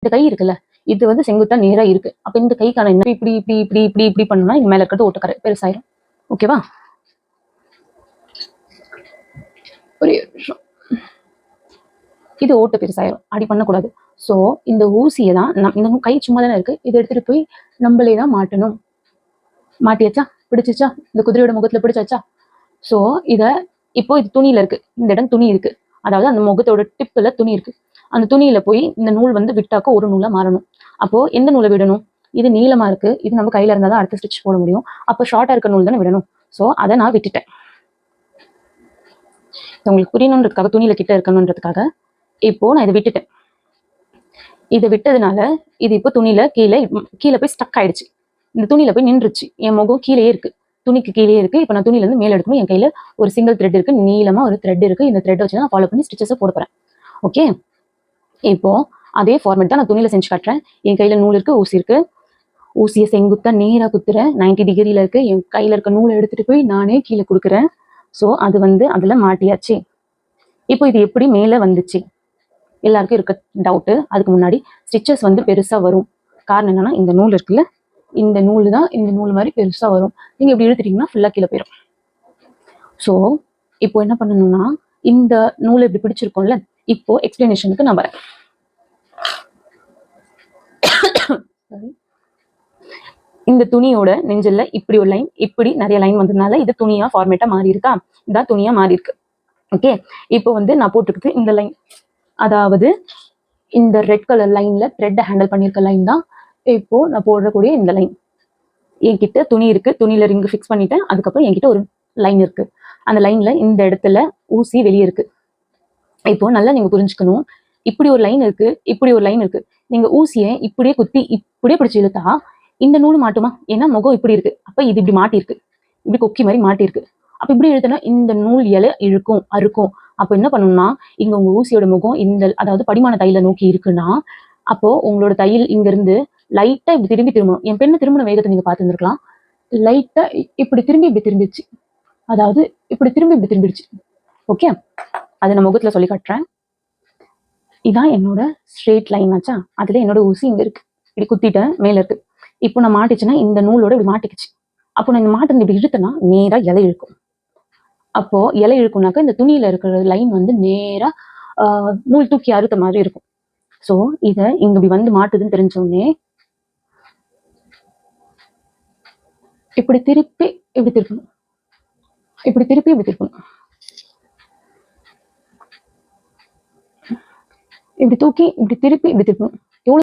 இந்த கை இருக்குல்ல, இது வந்து செங்குத்தா நேரா இருக்கு. அப்ப இந்த கைக்கான என்ன இப்படி இப்படி இப்படி இப்படி இப்படி பண்ணணும்னா இங்க மேல இருக்கிறது ஓட்டக்கரை பெருசாயிரும். ஓகேவா? ஒரே நிமிஷம். இது ஓட்ட பெருசாயிரும். அப்படி பண்ணக்கூடாது. ஸோ இந்த ஊசியை தான் இந்த கை சும்மா தானே இருக்கு, இதை எடுத்துட்டு போய் நம்மளே தான் மாட்டணும். மாட்டியாச்சா? பிடிச்சிச்சா? இந்த குதிரையோட முகத்துல பிடிச்சாச்சா? ஸோ இப்போ இது துணியில இருக்கு, இந்த இடம் துணி இருக்கு, அதாவது அந்த முகத்தோட டிப்புல துணி இருக்கு. அந்த துணியில போய் இந்த நூல் வந்து விட்டாக்க ஒரு நூலா மாறணும். அப்போ எந்த நூலை விடணும்? இது நீளமா இருக்கு, இது நம்ம கையில இருந்தா தான் அடுத்த ஸ்டிச் போட முடியும். அப்போ ஷார்ட்டா இருக்க நூல் தானே விடணும். ஸோ அதை நான் விட்டுட்டேன். உங்களுக்கு புரியணுன்றதுக்காக, துணியில கிட்ட இருக்கணுன்றதுக்காக இப்போ நான் இதை விட்டுட்டேன். இதை விட்டதுனால இது இப்போ துணியில கீழே போய் ஸ்டக் ஆயிடுச்சு. இந்த துணியில போய் நின்றுச்சு. என் முகம் கீழே இருக்கு, துணிக்கு கீழே இருக்கு. இப்போ நான் துணியில இருந்து மேல எடுக்கணும். என் கையில ஒரு சிங்கிள் த்ரெட் இருக்கு, நீளமா ஒரு த்ரெட் இருக்கு. இந்த த்ரெட் வச்சு நான் ஃபாலோ பண்ணி ஸ்டிச்சஸை போட போறேன். ஓகே, இப்போ அதே ஃபார்மேட் தான் நான் துணியில செஞ்சு காட்டுறேன். என் கையில நூல் இருக்கு, ஊசி இருக்கு. ஊசியை செங்குத்தா நேரா குத்துறேன், 90 டிகிரியில இருக்கு. என் கையில இருக்க நூலை எடுத்துட்டு போய் நானே கீழே கொடுக்குறேன். ஸோ அது வந்து அதுல மாட்டியாச்சு. இப்போ இது எப்படி மேல வந்துச்சு எல்லாருக்கும் இருக்க டவுட்டு. அதுக்கு முன்னாடி ஸ்டிச்சஸ் வந்து பெருசா வரும். காரணம் என்னன்னா, இந்த நூல் இருக்குல்ல, இந்த நூல் தான் இந்த நூல் மாதிரி பெருசா வரும். நீங்க இப்படி இழுத்துட்டீங்கன்னா ஃபுல்லா கீழே போயிடும். ஸோ இப்போ என்ன பண்ணணும்னா, இந்த நூலை இப்படி பிடிச்சிருக்கோம்ல, இப்போ எக்ஸ்பிளனேஷனுக்கு நான் வரேன். இந்த துணியோட நெஞ்சில் இப்படி ஒரு லைன், இப்படி நிறைய லைன் வந்ததுனால இது துணியா ஃபார்மேட்டா மாறி இருக்கா? இதான் துணியா மாறி இருக்கு. ஓகே, இப்போ வந்து நான் போட்டுக்கிட்டு இந்த லைன், அதாவது இந்த ரெட் கலர் லைன்ல த்ரெட் ஹேண்டில் பண்ணியிருக்க லைன் தான் இப்போ நான் போடக்கூடிய இந்த லைன். என்கிட்ட துணி இருக்கு, துணியில ரிங்கு ஃபிக்ஸ் பண்ணிட்டேன். அதுக்கப்புறம் என்கிட்ட ஒரு லைன் இருக்கு. அந்த லைன்ல இந்த இடத்துல ஊசி வெளியே இருக்கு. இப்போ நல்லா நீங்க புரிஞ்சுக்கணும், இப்படி ஒரு லைன் இருக்கு, இப்படி ஒரு லைன் இருக்கு. நீங்க ஊசியை இப்படியே குத்தி இப்படியே பிடிச்சி இழுத்தா இந்த நூல் மாட்டுமா? ஏன்னா முகம் இப்படி இருக்கு, அப்ப இது இப்படி மாட்டிருக்கு, இப்படி கொக்கி மாதிரி மாட்டிருக்கு. அப்ப இப்படி இழுத்தனா இந்த நூல் இலை இழுக்கும், அறுக்கும். அப்போ என்ன பண்ணணும்னா, இங்க உங்க ஊசியோட முகம் இந்த, அதாவது படிமான தையில நோக்கி இருக்குன்னா, அப்போ உங்களோட தையல் இங்க இருந்து லைட்டா இப்படி திரும்பி திரும்பணும். என் பெண்ணு திரும்பின வேகத்தை நீங்க பார்த்துருந்துருக்கலாம். லைட்டா இப்படி திரும்பி இப்படி திரும்பிடுச்சு, அதாவது இப்படி திரும்பி இப்படி திரும்பிடுச்சு. ஓகே, அதை நான் முகத்துல சொல்லி காட்டுறேன். இதான் என்னோட ஸ்ட்ரெயிட் லைன் ஆச்சா? அதுல என்னோட ஊசி இங்க இருக்கு, இப்படி குத்திட்டேன், மேல இருக்கு. இப்போ நான் மாட்டிச்சுன்னா இந்த நூலோட இப்படி மாட்டிக்குச்சு. அப்போ நான் இந்த மாட்டு இப்படி இழுத்தனா நேரா இலை இழுக்கும். அப்போ இலை இழுக்கும்னாக்க இந்த துணியில இருக்கிற லைன் வந்து நேரா நூல் தூக்கி அறுத்த மாதிரி இருக்கும். ஸோ இதை இங்க இப்படி வந்து மாட்டுதுன்னு தெரிஞ்சோடனே இப்படி திருப்பி இப்படி திருப்பணும், இப்படி திருப்பி இப்படி திருப்பணும், இப்படி தூக்கி இப்படி திருப்பி இப்படி திருப்பணும்.